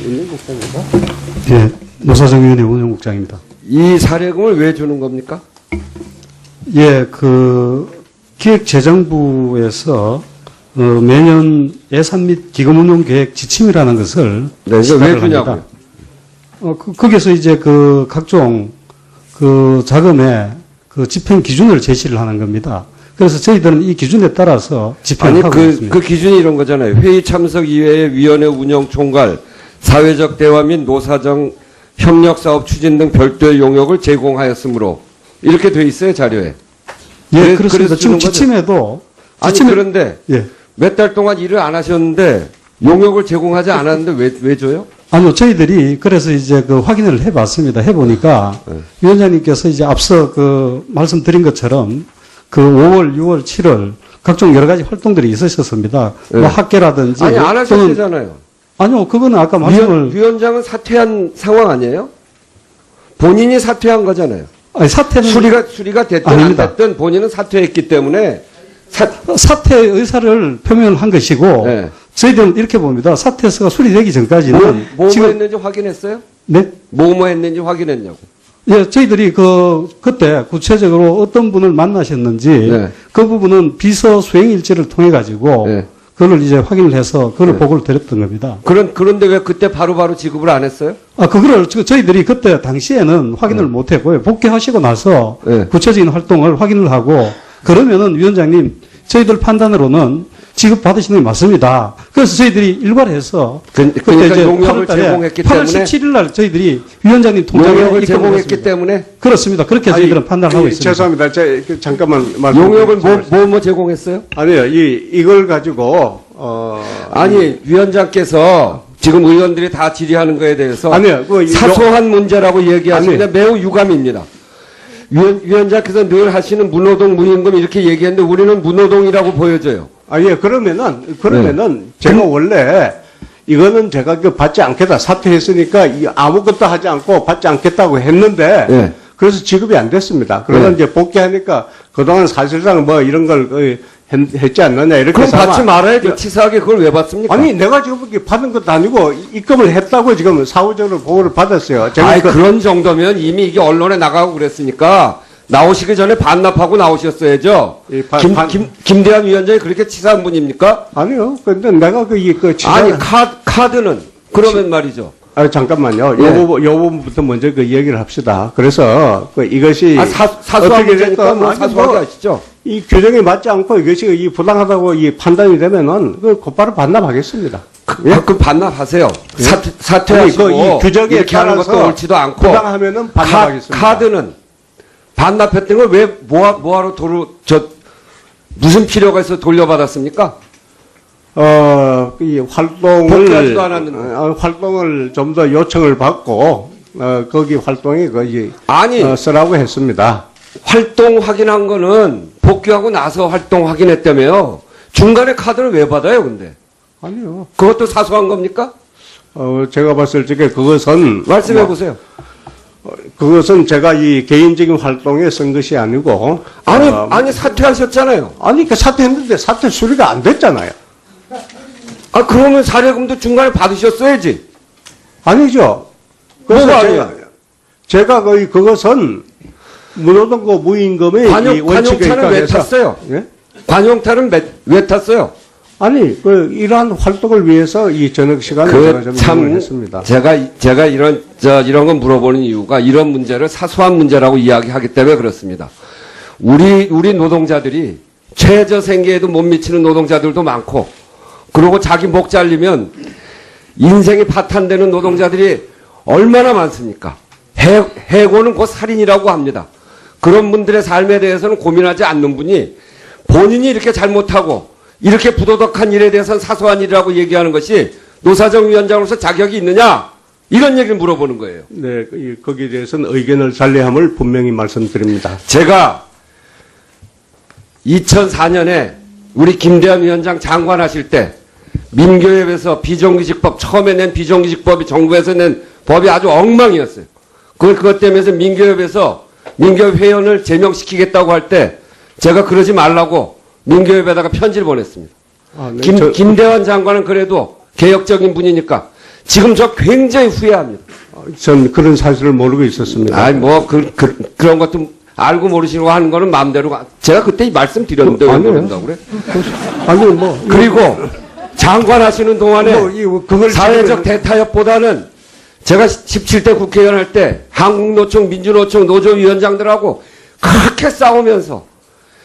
있는 국장입니다. 예, 노사정위원회 운영국장입니다. 이 사례금을 왜 주는 겁니까? 예, 기획재정부에서 매년 예산 및 기금운용계획 지침이라는 것을 네, 이거 왜 주냐고요? 합니다. 거기서 이제 각종 자금의 집행 기준을 제시를 하는 겁니다. 그래서 저희들은 이 기준에 따라서 집행을 하고 있습니다. 그 기준이 이런 거잖아요. 회의 참석 이외에 위원회 운영 총괄, 사회적 대화 및 노사정 협력사업 추진 등 별도의 용역을 제공하였으므로 이렇게 돼 있어요, 자료에. 예, 그렇습니다. 지금 지침에도 그런데 예. 몇 달 동안 일을 안 하셨는데 용역을 제공하지 않았는데 왜 줘요? 아니요, 저희들이 그래서 이제 확인을 해봤습니다. 해보니까 네. 위원장님께서 이제 앞서 말씀드린 것처럼 5월, 6월, 7월 각종 여러 가지 활동들이 있으셨습니다. 네. 뭐 학계라든지. 아니, 안 하셨잖아요. 아니요, 그거는 아까 말씀을. 위원장은 사퇴한 상황 아니에요? 본인이 사퇴한 거잖아요. 아니, 사퇴는. 수리가 됐든 아닙니다. 안 됐든 본인은 사퇴했기 때문에 사퇴 의사를 표명한 것이고. 네. 저희들은 이렇게 봅니다. 사퇴서가 수리되기 전까지는. 뭐 지금 했는지 확인했어요? 네? 뭐 했는지 확인했냐고. 예, 저희들이 그때 구체적으로 어떤 분을 만나셨는지. 네. 그 부분은 비서 수행 일지를 통해 가지고. 네. 그걸 이제 확인을 해서 그걸 네. 보고를 드렸던 겁니다. 그런데 왜 그때 바로바로 지급을 안 했어요? 그거를 저희들이 그때 당시에는 확인을 못 했고요. 복귀하시고 나서 네. 구체적인 활동을 확인을 하고 그러면은 위원장님 저희들 판단으로는 지급받으시는 게 맞습니다. 그래서 저희들이 일괄해서 그러니까 이제 용역을 8월 달에 제공했기 8월 때문에 17일 날 저희들이 위원장님 통장에 용역을 입금을 제공했기 했습니다. 때문에 그렇습니다. 그렇게 저희들은 판단을 하고 있습니다. 죄송합니다. 잠깐만 말씀. 용역을 뭐 제공했어요? 아니요, 이걸 가지고 아니 위원장께서 지금 의원들이 다 질의하는 거에 대해서 아니요, 사소한 문제라고 얘기하시는데 매우 유감입니다. 위원장께서 늘 하시는 무노동 무임금 이렇게 얘기했는데 우리는 무노동이라고 보여져요. 예, 그러면은 제가 원래 이거는 제가 받지 않겠다 사퇴했으니까 아무것도 하지 않고 받지 않겠다고 했는데 네. 그래서 지급이 안 됐습니다. 그러다 네. 이제 복귀하니까 그동안 사실상 뭐 이런 걸 했지 않느냐 이렇게. 그럼 받지 삼아. 말아야죠. 치사하게 그걸 왜 받습니까? 아니 내가 지금 이렇게 받은 것도 아니고 입금을 했다고 지금 사후적으로 보고를 받았어요. 제가 그런 정도면 이미 이게 언론에 나가고 그랬으니까 나오시기 전에 반납하고 나오셨어야죠. 예, 김대한 위원장이 그렇게 치사한 분입니까? 아니요. 근데 내가 아니 카드는 그러면 말이죠. 잠깐만요. 예. 요 부분부터 먼저 얘기를 합시다. 그래서 이것이 사소한 어떻게 문제니까 됐든 뭐 사소하게 하시죠. 이 규정에 맞지 않고 이것이 부당하다고 판단이 되면은 곧바로 반납하겠습니다. 예? 그럼 반납하세요. 예? 사퇴하시고 이 규정에 이렇게 하는 것도 따라서 옳지도 않고 부당하면은 반납하겠습니다. 카드는 반납했던 걸 왜 뭐하러 무슨 필요가 있어 돌려받았습니까? 이 복귀하지도 않았는데. 활동을 좀 더 요청을 받고 거기 활동에 아니 쓰라고 했습니다. 활동 확인한 거는 복귀하고 나서 활동 확인했다며요. 중간에 카드를 왜 받아요, 근데? 아니요. 그것도 사소한 겁니까? 제가 봤을 적에 그것은 말씀해 보세요. 그것은 제가 이 개인적인 활동에 쓴 것이 아니고 아니 사퇴하셨잖아요. 아니 그 사퇴했는데 사퇴 수리가 안 됐잖아요. 그러면 사례금도 중간에 받으셨어야지. 아니죠. 그래서 뭐가 아니야? 제가 그것은 무노동과 무임금의 관용차는 왜 탔어요? 예? 관용차는 왜 탔어요? 아니 이러한 활동을 위해서 이 저녁 시간에 제가 좀 이용을 했습니다. 제가 이런 건 물어보는 이유가 이런 문제를 사소한 문제라고 이야기하기 때문에 그렇습니다. 우리 노동자들이 최저 생계에도 못 미치는 노동자들도 많고, 그리고 자기 목 잘리면 인생이 파탄되는 노동자들이 얼마나 많습니까? 해고는 곧 살인이라고 합니다. 그런 분들의 삶에 대해서는 고민하지 않는 분이 본인이 이렇게 잘못하고 이렇게 부도덕한 일에 대해서는 사소한 일이라고 얘기하는 것이 노사정위원장으로서 자격이 있느냐? 이런 얘기를 물어보는 거예요. 네, 거기에 대해서는 의견을 달리함을 분명히 말씀드립니다. 제가 2004년에 우리 김대한 위원장 장관하실 때 민교협에서 비정규직법 처음에 낸 비정규직법이 정부에서 낸 법이 아주 엉망이었어요. 그것 때문에 민교협에서 민교협 회원을 제명시키겠다고 할 때 제가 그러지 말라고 민교협에다가 편지를 보냈습니다. 네, 김대환 장관은 그래도 개혁적인 분이니까 지금 저 굉장히 후회합니다. 전 그런 사실을 모르고 있었습니다. 아니, 뭐, 그런 것도 알고 모르시고 하는 거는 마음대로. 제가 그때 말씀드렸는데 왜 아니에요. 모른다고 그래? 아니, 뭐. 그리고 장관 하시는 동안에 그걸 사회적 대타협보다는 제가 17대 국회의원 할 때 한국노총, 민주노총, 노조위원장들하고 그렇게 싸우면서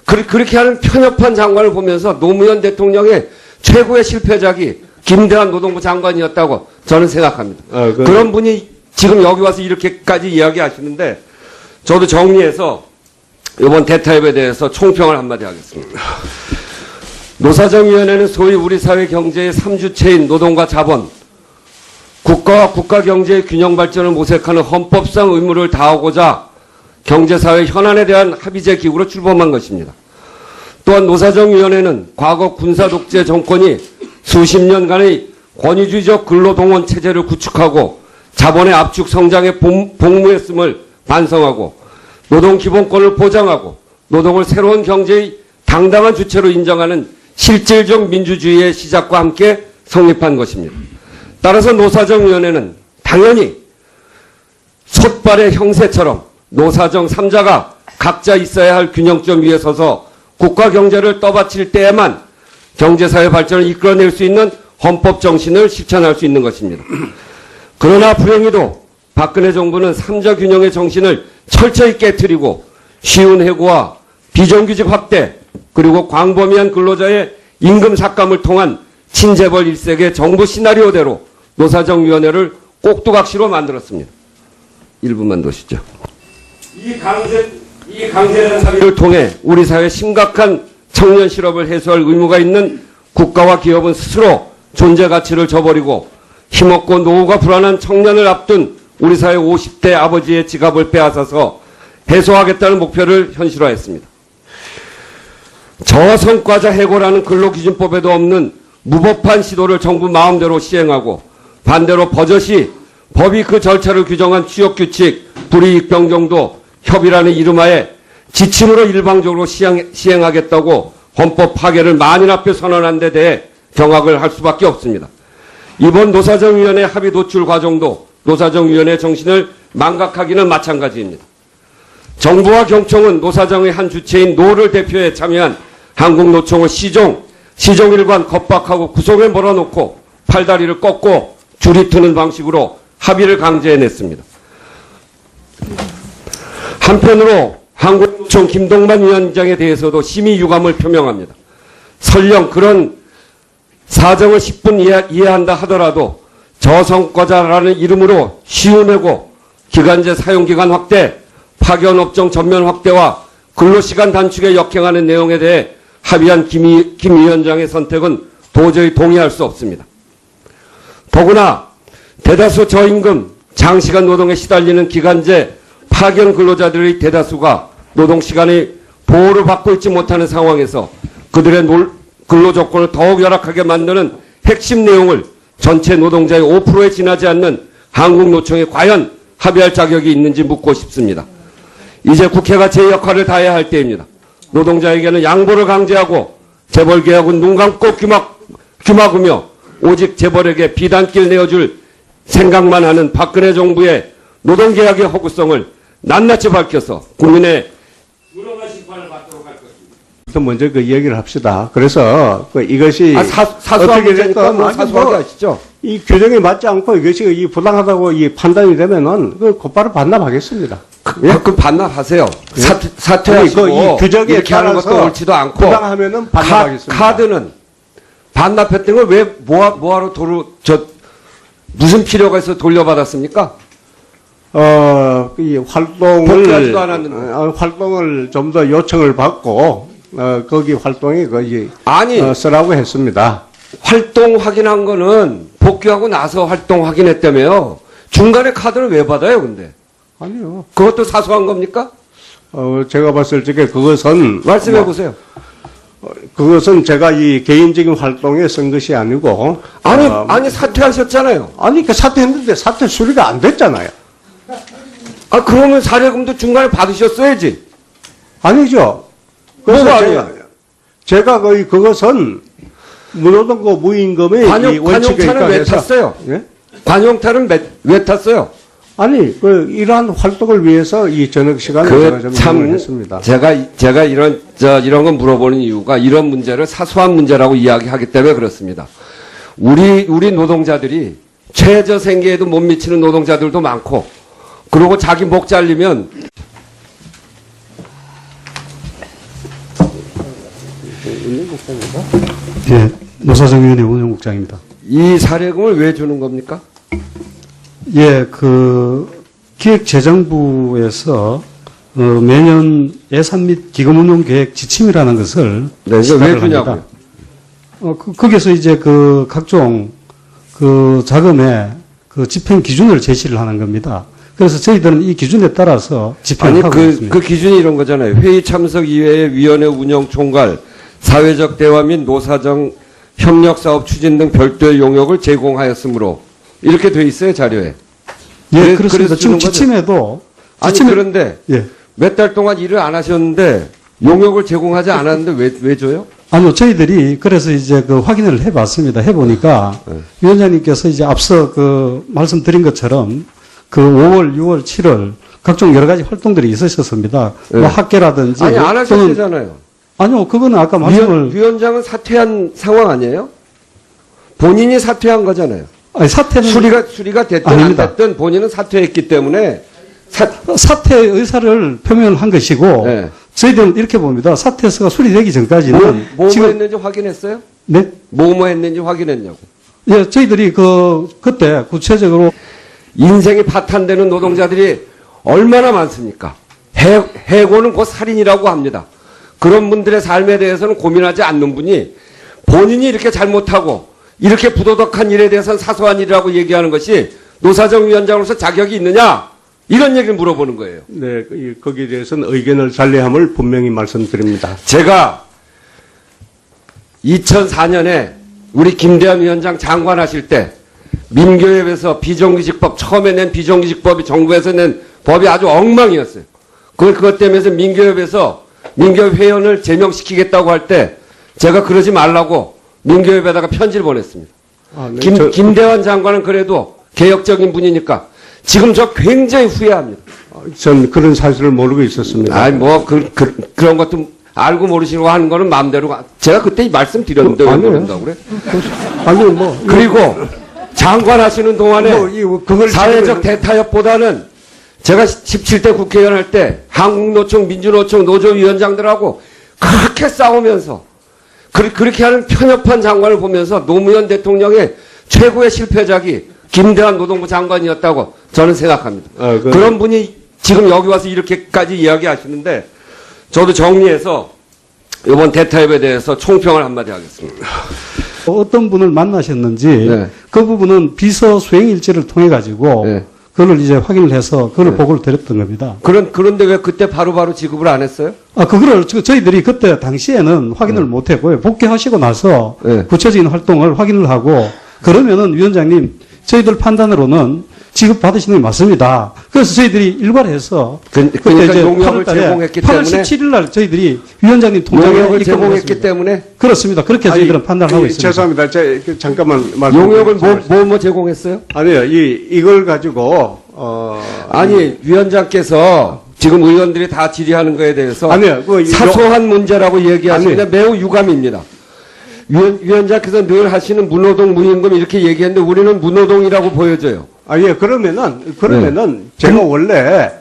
그렇게 하는 편협한 장관을 보면서 노무현 대통령의 최고의 실패작이 김대환 노동부 장관이었다고 저는 생각합니다. 그런 분이 지금 여기 와서 이렇게까지 이야기하시는데 저도 정리해서 이번 대타협에 대해서 총평을 한마디 하겠습니다. 노사정위원회는 소위 우리 사회 경제의 3주체인 노동과 자본, 국가와 국가 경제의 균형 발전을 모색하는 헌법상 의무를 다하고자 경제사회 현안에 대한 합의제 기구로 출범한 것입니다. 또한 노사정위원회는 과거 군사독재 정권이 수십 년간의 권위주의적 근로동원 체제를 구축하고 자본의 압축 성장에 복무했음을 반성하고 노동 기본권을 보장하고 노동을 새로운 경제의 당당한 주체로 인정하는 실질적 민주주의의 시작과 함께 성립한 것입니다. 따라서 노사정위원회는 당연히 솥발의 형세처럼 노사정 3자가 각자 있어야 할 균형점 위에 서서 국가 경제를 떠받칠 때에만 경제사회 발전을 이끌어낼 수 있는 헌법 정신을 실천할 수 있는 것입니다. 그러나 불행히도 박근혜 정부는 3자 균형의 정신을 철저히 깨트리고 쉬운 해고와 비정규직 확대 그리고 광범위한 근로자의 임금 삭감을 통한 친재벌 일색의 정부 시나리오대로 노사정위원회를 꼭두각시로 만들었습니다. 1분만 더시죠. 이 강제된 합의를 통해 우리 사회 심각한 청년 실업을 해소할 의무가 있는 국가와 기업은 스스로 존재 가치를 저버리고 힘없고 노후가 불안한 청년을 앞둔 우리 사회 50대 아버지의 지갑을 빼앗아서 해소하겠다는 목표를 현실화했습니다. 저성과자 해고라는 근로기준법에도 없는 무법한 시도를 정부 마음대로 시행하고 반대로 버젓이 법이 그 절차를 규정한 취업규칙, 불이익 변경도 협의라는 이름하에 지침으로 일방적으로 시행하겠다고 헌법 파괴를 만인 앞에 선언한 데 대해 경악을 할 수밖에 없습니다. 이번 노사정위원회 합의 도출 과정도 노사정위원회 정신을 망각하기는 마찬가지입니다. 정부와 경총은 노사정의 한 주체인 노를 대표해 참여한 한국노총을 시종일관 겁박하고 구속에 몰아놓고 팔다리를 꺾고 줄이 트는 방식으로 합의를 강제해냈습니다. 한편으로 한국노총 김동만 위원장에 대해서도 심히 유감을 표명합니다. 설령 그런 사정을 10분 이해한다 하더라도 저성과자라는 이름으로 쉬운해고 기간제 사용기간 확대, 파견업종 전면 확대와 근로시간 단축에 역행하는 내용에 대해 합의한 김 위원장의 선택은 도저히 동의할 수 없습니다. 더구나 대다수 저임금, 장시간 노동에 시달리는 기간제, 파견 근로자들의 대다수가 노동시간의 보호를 받고 있지 못하는 상황에서 그들의 근로조건을 더욱 열악하게 만드는 핵심 내용을 전체 노동자의 5%에 지나지 않는 한국노총에 과연 합의할 자격이 있는지 묻고 싶습니다. 이제 국회가 제 역할을 다해야 할 때입니다. 노동자에게는 양보를 강제하고 재벌개혁은 눈 감고 귀막으며 오직 재벌에게 비단길 내어줄 생각만 하는 박근혜 정부의 노동개혁의 허구성을 낱낱이 밝혀서 국민의 유능한 심판을 받도록 할 것입니다. 먼저 그 얘기를 합시다. 그래서 이것이 사소한 문제니까 뭐 사소하게 하시죠. 이 규정에 맞지 않고 이것이 이 부당하다고 이 판단이 되면은 그 곧바로 반납하겠습니다. 그럼 반납하세요. 예? 사퇴하시고 이 규정에 이렇게 하는 것도 따라서 옳지도 않고 부당하면은 반납하겠습니다. 카드는 반납했던 걸 왜 뭐하러 무슨 필요가 있어 돌려받았습니까? 이 복귀하지도 않았는데. 활동을 좀 더 요청을 받고 거기 활동에 거의 아니 쓰라고 했습니다. 활동 확인한 거는 복귀하고 나서 활동 확인했다며요. 중간에 카드를 왜 받아요, 근데? 아니요. 그것도 사소한 겁니까? 제가 봤을 적에 그것은 말씀해 보세요. 그것은 제가 이 개인적인 활동에 쓴 것이 아니고 아니 사퇴하셨잖아요. 아니 그 사퇴했는데 사퇴 수리가 안 됐잖아요. 그러면 사례금도 중간에 받으셨어야지. 아니죠. 그래서 제가 그것은 무노동과 무임금의 이 원칙에 관용차는 왜 입각해서 탔어요? 예? 관용타는 왜 탔어요? 아니, 이러한 활동을 위해서 이 저녁 시간에 제가 좀 참 이용했습니다. 제가 이런 건 물어보는 이유가 이런 문제를 사소한 문제라고 이야기하기 때문에 그렇습니다. 우리 노동자들이 최저 생계에도 못 미치는 노동자들도 많고, 그리고 자기 목 잘리면 예, 노사정위원회 운영국장입니다. 이 사례금을 왜 주는 겁니까? 예, 기획재정부에서 매년 예산 및 기금운용계획 지침이라는 것을 네, 이거 왜 시작을 주냐고요? 합니다. 거기서 이제 각종 자금의 집행 기준을 제시를 하는 겁니다. 그래서 저희들은 이 기준에 따라서 집행을 하고 있습니다. 그 기준이 이런 거잖아요. 회의 참석 이외에 위원회 운영 총괄, 사회적 대화 및 노사정 협력 사업 추진 등 별도의 용역을 제공하였으므로 이렇게 돼 있어요, 자료에. 예, 그래서 그렇습니다. 지금 주는 거죠? 지침에도 아니 그런데 예. 몇 달 동안 일을 안 하셨는데 용역을 제공하지 않았는데 왜 줘요? 아니요, 저희들이 그래서 이제 확인을 해봤습니다. 해보니까 네. 위원장님께서 이제 앞서 말씀드린 것처럼 5월, 6월, 7월 각종 여러 가지 활동들이 있으셨습니다. 네. 뭐 학계라든지 아니 안 또는 하셨잖아요. 아니요, 그거는 아까 말씀을 위원장은 사퇴한 상황 아니에요? 본인이 사퇴한 거잖아요. 아니, 사퇴는 수리가 됐든 아닙니다. 안 됐든 본인은 사퇴했기 때문에 사퇴 의사를 표명한 것이고 네. 저희들은 이렇게 봅니다. 사퇴서가 수리되기 전까지는 뭐 지금 했는지 확인했어요? 네, 뭐 했는지 확인했냐고. 예, 저희들이 그때 구체적으로 인생이 파탄되는 노동자들이 얼마나 많습니까? 해고는 곧 살인이라고 합니다. 그런 분들의 삶에 대해서는 고민하지 않는 분이 본인이 이렇게 잘못하고 이렇게 부도덕한 일에 대해서는 사소한 일이라고 얘기하는 것이 노사정위원장으로서 자격이 있느냐? 이런 얘기를 물어보는 거예요. 네, 거기에 대해서는 의견을 달리함을 분명히 말씀드립니다. 제가 2004년에 우리 김대한 위원장 장관하실 때 민교협에서 비정규직법 처음에 낸 비정규직법이 정부에서 낸 법이 아주 엉망이었어요. 그것 때문에 민교협 회원을 제명시키겠다고 할 때 제가 그러지 말라고 민교협에다가 편지를 보냈습니다. 아, 네, 김대환 장관은 그래도 개혁적인 분이니까 지금 저 굉장히 후회합니다. 전 그런 사실을 모르고 있었습니다. 아니 그런 것도 알고 모르시고 하는 거는 마음대로 제가 그때 말씀드렸는데 왜 아니에요. 모른다고 그래? 아니요, 그리고 장관 하시는 동안에 그걸 사회적 대타협보다는 제가 17대 국회의원 할 때 한국노총, 민주노총, 노조위원장들하고 그렇게 싸우면서 그렇게 하는 편협한 장관을 보면서 노무현 대통령의 최고의 실패작이 김대환 노동부 장관이었다고 저는 생각합니다. 그런 분이 지금 여기 와서 이렇게까지 이야기하시는데 저도 정리해서 이번 대타협에 대해서 총평을 한마디 하겠습니다. 어떤 분을 만나셨는지 네. 그 부분은 비서 수행 일지를 통해 가지고 네. 그걸 이제 확인을 해서 그걸 네. 보고를 드렸던 겁니다. 그런데 왜 그때 바로바로 지급을 안 했어요? 그거를 저희들이 그때 당시에는 확인을 못 했고요. 복귀하시고 나서 네. 구체적인 활동을 확인을 하고 그러면은 위원장님 저희들 판단으로는 지급 받으시는 게 맞습니다. 그래서 저희들이 일괄해서 그러니까 용역을 제공했기 8월 때문에 17일 날 저희들이 위원장님 통장에 용역을 입금을 제공했기 했습니다. 때문에 그렇습니다. 그렇게 저희들은 판단을 하고 있습니다. 죄송합니다. 잠깐만 용역을 말씀드리겠습니다. 뭐 제공했어요? 아니요, 이걸 가지고 아니 위원장께서 지금 의원들이 다 질의하는 거에 대해서 아니요, 사소한 문제라고 얘기하시는데 아니. 매우 유감입니다. 위원장께서 늘 하시는 무노동 무임금 이렇게 얘기했는데 우리는 무노동이라고 보여져요. 예, 그러면은 제가 원래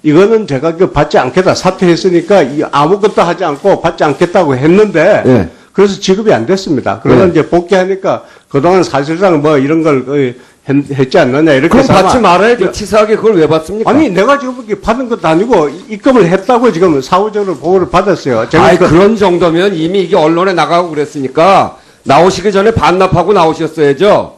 이거는 제가 받지 않겠다 사퇴했으니까 아무것도 하지 않고 받지 않겠다고 했는데 네. 그래서 지급이 안 됐습니다. 그러다 네. 이제 복귀하니까 그동안 사실상 뭐 이런 걸 했지 않느냐 이렇게 그럼 해서 받지 아마 말아야죠. 치사하게 그걸 왜 받습니까? 아니 내가 지금 이렇게 받은 것도 아니고 입금을 했다고 지금 사후적으로 보고를 받았어요. 제가 그런 정도면 이미 이게 언론에 나가고 그랬으니까 나오시기 전에 반납하고 나오셨어야죠.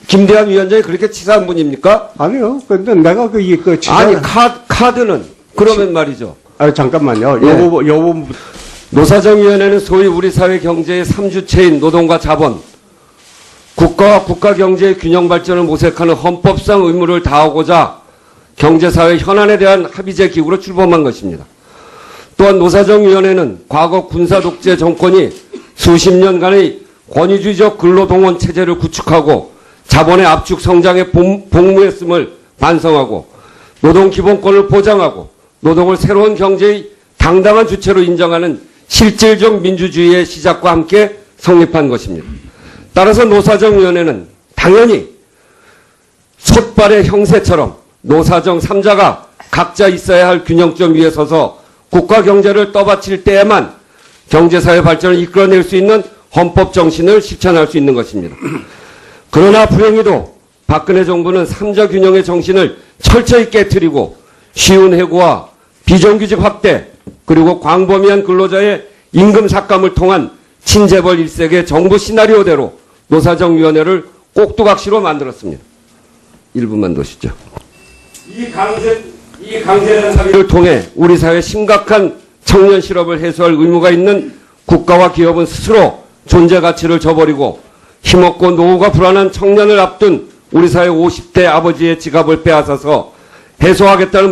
김대환 위원장이 그렇게 치사한 분입니까? 아니요. 근데 내가 아니 카드는 그러면 말이죠. 잠깐만요. 예. 요 부분 노사정위원회는 소위 우리 사회 경제의 3주체인 노동과 자본, 국가와 국가 경제의 균형 발전을 모색하는 헌법상 의무를 다하고자 경제사회 현안에 대한 합의제 기구로 출범한 것입니다. 또한 노사정위원회는 과거 군사독재 정권이 수십 년간의 권위주의적 근로동원 체제를 구축하고 자본의 압축 성장에 복무했음을 반성하고 노동 기본권을 보장하고 노동을 새로운 경제의 당당한 주체로 인정하는 실질적 민주주의의 시작과 함께 성립한 것입니다. 따라서 노사정위원회는 당연히 솥발의 형세처럼 노사정 3자가 각자 있어야 할 균형점 위에 서서 국가 경제를 떠받칠 때에만 경제사회 발전을 이끌어낼 수 있는 헌법 정신을 실천할 수 있는 것입니다. 그러나 불행히도 박근혜 정부는 3자 균형의 정신을 철저히 깨트리고 쉬운 해고와 비정규직 확대 그리고 광범위한 근로자의 임금 삭감을 통한 친재벌 일색의 정부 시나리오대로 노사정위원회를 꼭두각시로 만들었습니다. 1분만 더시죠. 이 강제된 사비를 통해 우리 사회 심각한 청년 실업을 해소할 의무가 있는 국가와 기업은 스스로 존재 가치를 저버리고 힘없고 노후가 불안한 청년을 앞둔 우리 사회 50대 아버지의 지갑을 빼앗아서 해소하겠다는